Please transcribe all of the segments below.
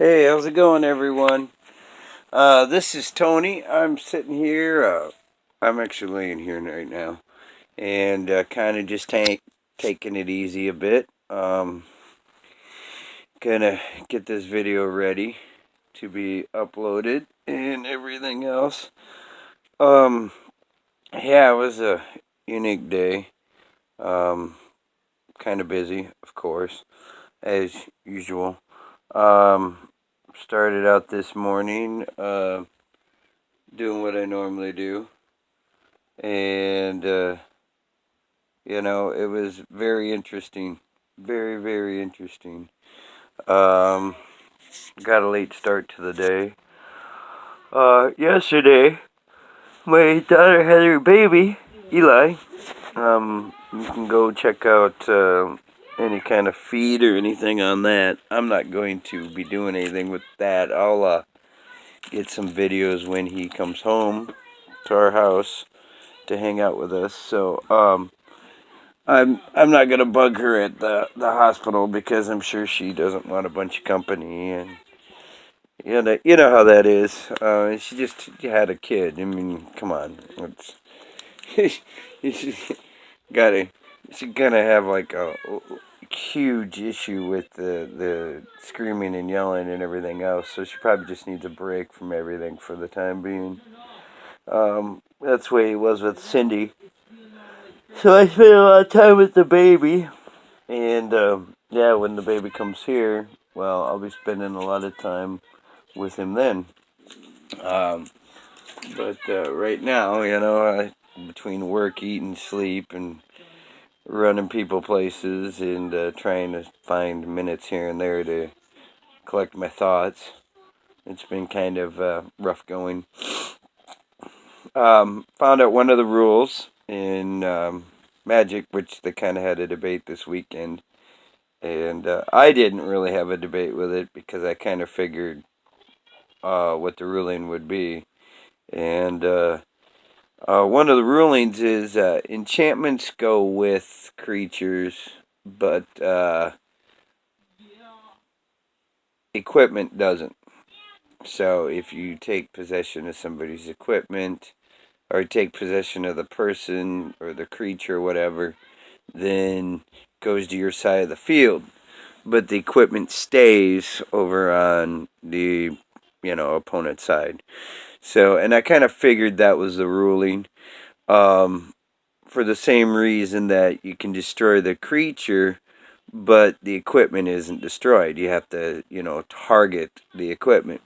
Hey, how's it going, everyone? This is Tony. I'm sitting here. I'm actually laying here right now, and kind of just taking it easy a bit. Gonna get this video ready to be uploaded and everything else. Um, yeah, it was a unique day. Um, kind of busy, of course, as usual. Um, Started out this morning. Doing what I normally do. And, it was very interesting. Very, very interesting. Um, got a late start to the day. Yesterday, my daughter had her baby, Eli. You can go check out any kind of feed or anything on that. I'm not going to be doing anything with that. I'll get some videos when he comes home to our house to hang out with us. So I'm not gonna bug her at the hospital because I'm sure she doesn't want a bunch of company, and you know how that is. She just had a kid. I mean, come on, it's she's gotta she's gonna have like a huge issue with the screaming and yelling and everything else. So she probably just needs a break from everything for the time being. That's the way it was with Cindy. So I spent a lot of time with the baby, and yeah, when the baby comes here, well, I'll be spending a lot of time with him then. Um, but right now, between work, eating, sleep, and running people places, and trying to find minutes here and there to collect my thoughts, it's been kind of rough going. Found out one of the rules in Magic, which they kind of had a debate this weekend. And I didn't really have a debate with it because I kind of figured what the ruling would be. And one of the rulings is enchantments go with creatures, but equipment doesn't. So if you take possession of somebody's equipment, or take possession of the person or the creature or whatever, then goes to your side of the field. But the equipment stays over on the opponent's side. So, and I kind of figured that was the ruling, um, for the same reason that you can destroy the creature, but the equipment isn't destroyed. You have to target the equipment.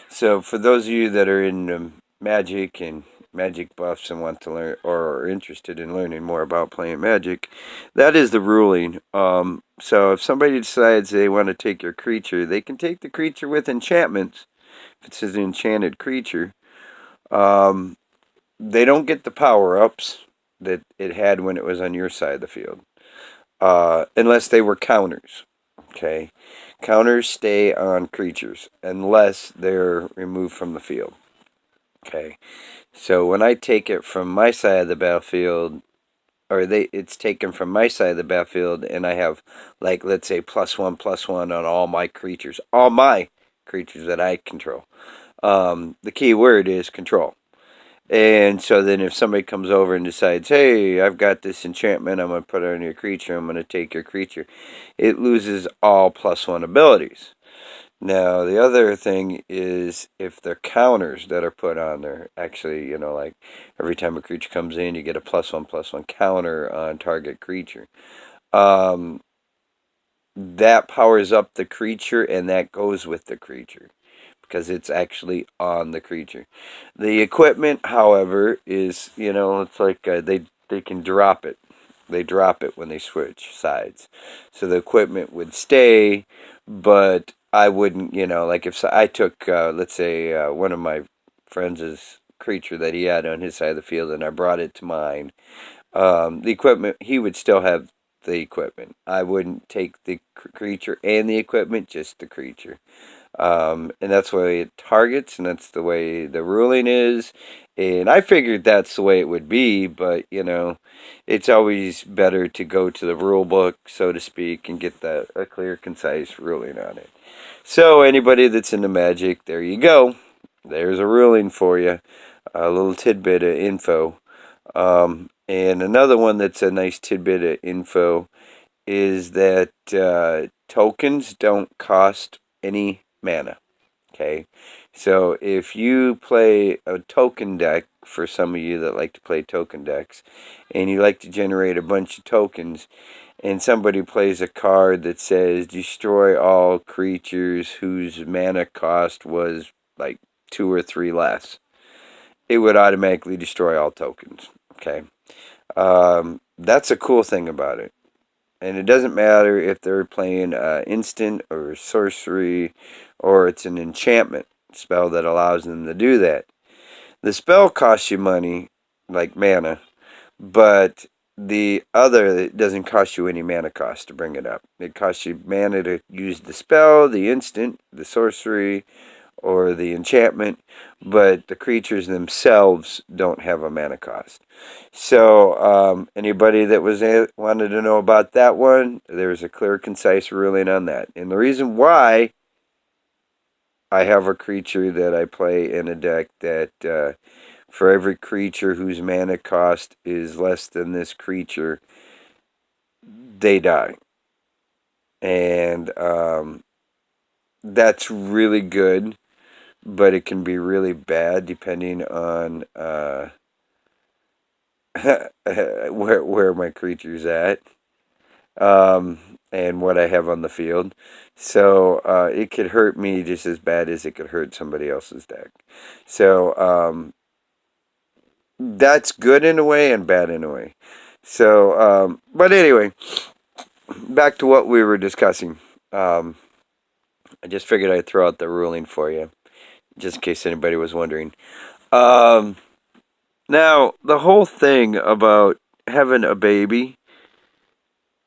So for those of you that are in Magic and Magic buffs and want to learn or are interested in learning more about playing Magic, that is the ruling. So if somebody decides they want to take your creature, they can take the creature with enchantments. If it's an enchanted creature, um, they don't get the power ups that it had when it was on your side of the field, unless they were counters. Okay, counters stay on creatures unless they're removed from the field. Okay, so when I take it from my side of the battlefield, or it's taken from my side of the battlefield, and I have, like, let's say +1/+1 on all my creatures that I control. The key word is control. And so then if somebody comes over and decides, hey, I've got this enchantment, I'm going to put it on your creature, I'm going to take your creature, it loses all +1 abilities. Now, the other thing is if they're counters that are put on there, actually, like every time a creature comes in, you get a +1/+1 counter on target creature. Um, that powers up the creature and that goes with the creature because it's actually on the creature. The equipment, however, is, it's like they can drop it. They drop it when they switch sides. So the equipment would stay, but I wouldn't, like if I took, let's say, one of my friends' creature that he had on his side of the field and I brought it to mine, the equipment, he would still have the equipment. I wouldn't take the creature and the equipment, just the creature. And that's the way it targets, and that's the way the ruling is. And I figured that's the way it would be, but it's always better to go to the rule book, so to speak, and get a clear, concise ruling on it. So anybody that's into Magic, there you go. There's a ruling for you. A little tidbit of info. And another one that's a nice tidbit of info is that tokens don't cost any mana. Okay, so if you play a token deck, for some of you that like to play token decks, and you like to generate a bunch of tokens, and somebody plays a card that says destroy all creatures whose mana cost was like 2 or 3 less, it would automatically destroy all tokens. Okay, that's a cool thing about it. And it doesn't matter if they're playing instant or sorcery or it's an enchantment spell that allows them to do that. The spell costs you money, like mana, but the other, it doesn't cost you any mana cost to bring it up. It costs you mana to use the spell, the instant, the sorcery, or the enchantment, but the creatures themselves don't have a mana cost. So anybody that wanted to know about that one, there's a clear, concise ruling on that. And the reason why I have a creature that I play in a deck that for every creature whose mana cost is less than this creature, they die. And that's really good, but it can be really bad depending on where my creature's at, and what I have on the field. So it could hurt me just as bad as it could hurt somebody else's deck. So that's good in a way and bad in a way. So, but anyway, back to what we were discussing. I just figured I'd throw out the ruling for you, just in case anybody was wondering. Um, Now, the whole thing about having a baby,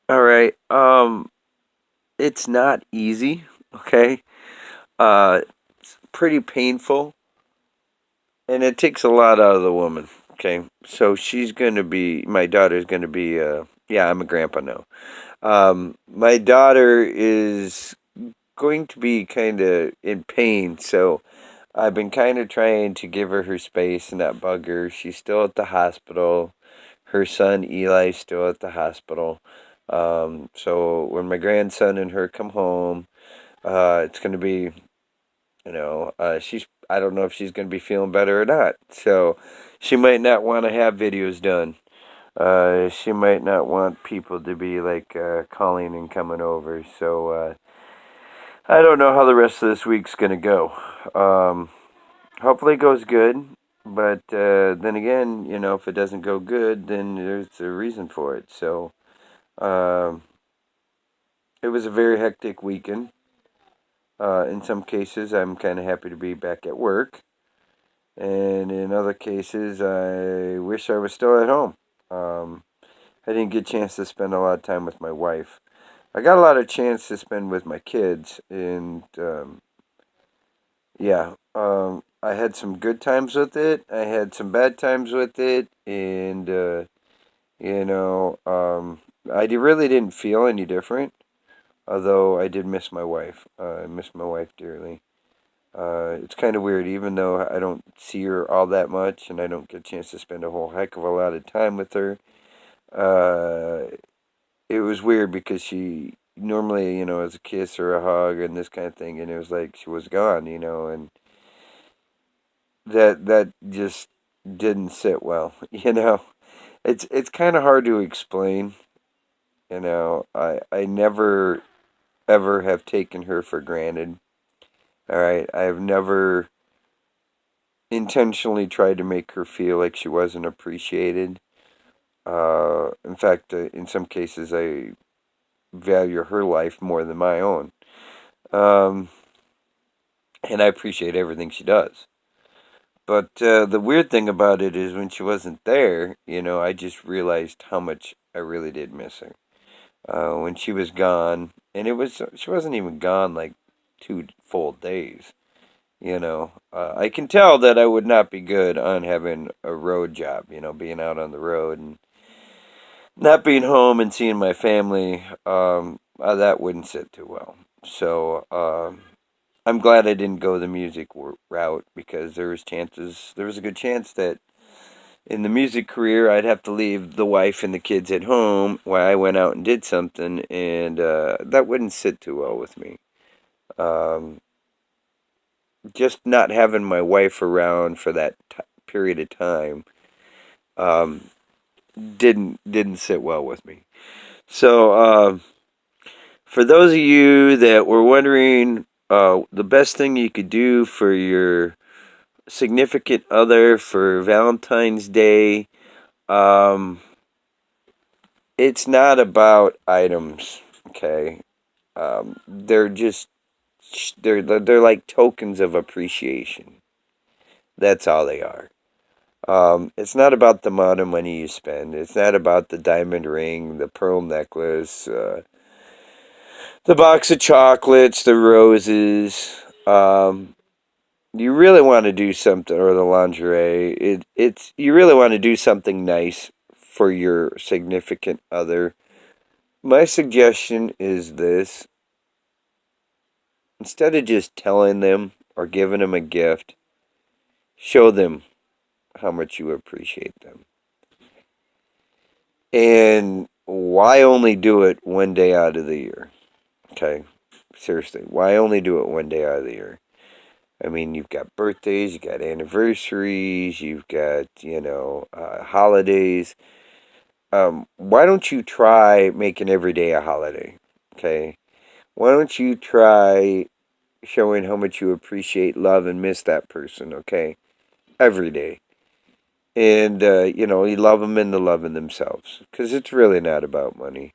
all right, it's not easy, okay? It's pretty painful, and it takes a lot out of the woman, okay? So my daughter's going to be, yeah, I'm a grandpa now. My daughter is going to be kind of in pain, so I've been kind of trying to give her space and not bug her. She's still at the hospital. Her son Eli's still at the hospital. So when my grandson and her come home, it's going to be, I don't know if she's going to be feeling better or not. So she might not want to have videos done. She might not want people to be like calling and coming over. So I don't know how the rest of this week's going to go. Hopefully it goes good. But then again, if it doesn't go good, then there's a reason for it. So it was a very hectic weekend. In some cases, I'm kind of happy to be back at work. And in other cases, I wish I was still at home. I didn't get a chance to spend a lot of time with my wife. I got a lot of chance to spend with my kids. And yeah, I had some good times with it. I had some bad times with it. And, I really didn't feel any different. Although I did miss my wife. I miss my wife dearly. It's kind of weird, even though I don't see her all that much and I don't get a chance to spend a whole heck of a lot of time with her. It was weird because she normally, is a kiss or a hug and this kind of thing, and it was like she was gone, and that just didn't sit well, It's kind of hard to explain, I never ever have taken her for granted. All right, I've never intentionally tried to make her feel like she wasn't appreciated. In fact, in some cases, I value her life more than my own. Um, and I appreciate everything she does. But the weird thing about it is when she wasn't there, I just realized how much I really did miss her. When she was gone, and she wasn't even gone like 2 full days. I can tell that I would not be good on having a road job, being out on the road and not being home and seeing my family. That wouldn't sit too well. So I'm glad I didn't go the music route because there was a good chance that in the music career I'd have to leave the wife and the kids at home while I went out and did something, and that wouldn't sit too well with me. Um, just not having my wife around for that period of time um, didn't sit well with me. So for those of you that were wondering, the best thing you could do for your significant other for Valentine's Day, um, it's not about items. Okay, they're just they're like tokens of appreciation. That's all they are. It's not about the amount of money you spend. It's not about the diamond ring, the pearl necklace, the box of chocolates, the roses. You really want to do something, or the lingerie. It's you really want to do something nice for your significant other. My suggestion is this: instead of just telling them or giving them a gift, show them how much you appreciate them. And why only do it one day out of the year? Okay, seriously, why only do it one day out of the year? I mean, you've got birthdays, you've got anniversaries, you've got, holidays. Why don't you try making every day a holiday? Okay, why don't you try showing how much you appreciate, love, and miss that person? Okay, every day. And, you love them into loving themselves. Because it's really not about money.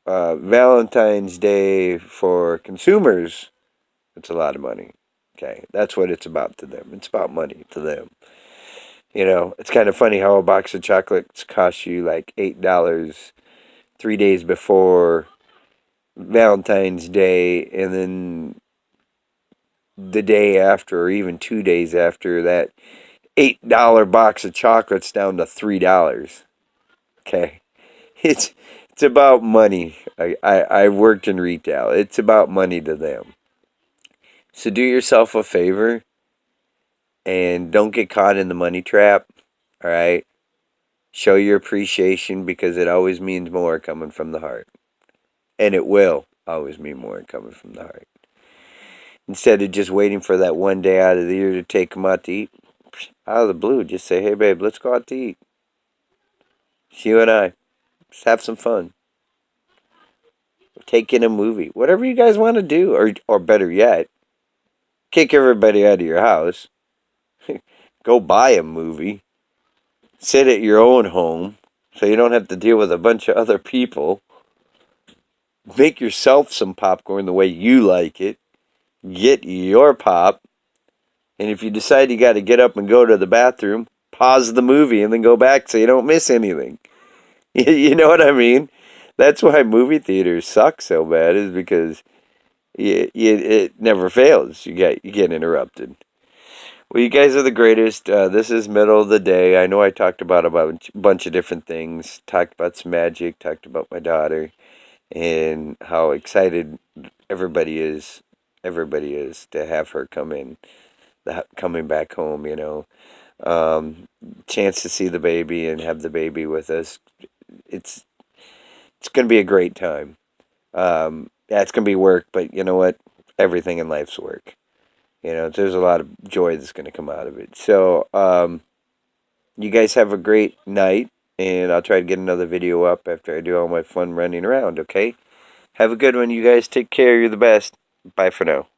Valentine's Day for consumers, it's a lot of money. Okay, that's what it's about to them. It's about money to them. It's kind of funny how a box of chocolates costs you like $8 3 days before Valentine's Day, and then the day after, or even 2 days after, that $8 box of chocolates down to $3. Okay, it's it's about money. I worked in retail. It's about money to them. So do yourself a favor and don't get caught in the money trap. All right. Show your appreciation because it always means more coming from the heart. And it will always mean more coming from the heart. Instead of just waiting for that one day out of the year to take them out to eat, out of the blue, just say, hey, babe, let's go out to eat. It's you and I. Just have some fun. Take in a movie. Whatever you guys want to do. Or better yet, kick everybody out of your house. Go buy a movie. Sit at your own home so you don't have to deal with a bunch of other people. Make yourself some popcorn the way you like it. Get your pop. And if you decide you got to get up and go to the bathroom, pause the movie and then go back so you don't miss anything. You know what I mean? That's why movie theaters suck so bad, is because it never fails. You get interrupted. Well, you guys are the greatest. This is middle of the day. I know I talked about a bunch of different things. Talked about some magic. Talked about my daughter and how excited everybody is. Everybody is to have her coming back home. Chance to see the baby and have the baby with us. It's it's gonna be a great time. Yeah, it's gonna be work, but you know what? Everything in life's work. There's a lot of joy that's going to come out of it. So, you guys have a great night, and I'll try to get another video up after I do all my fun running around, okay? Have a good one, you guys. Take care. You're the best. Bye for now.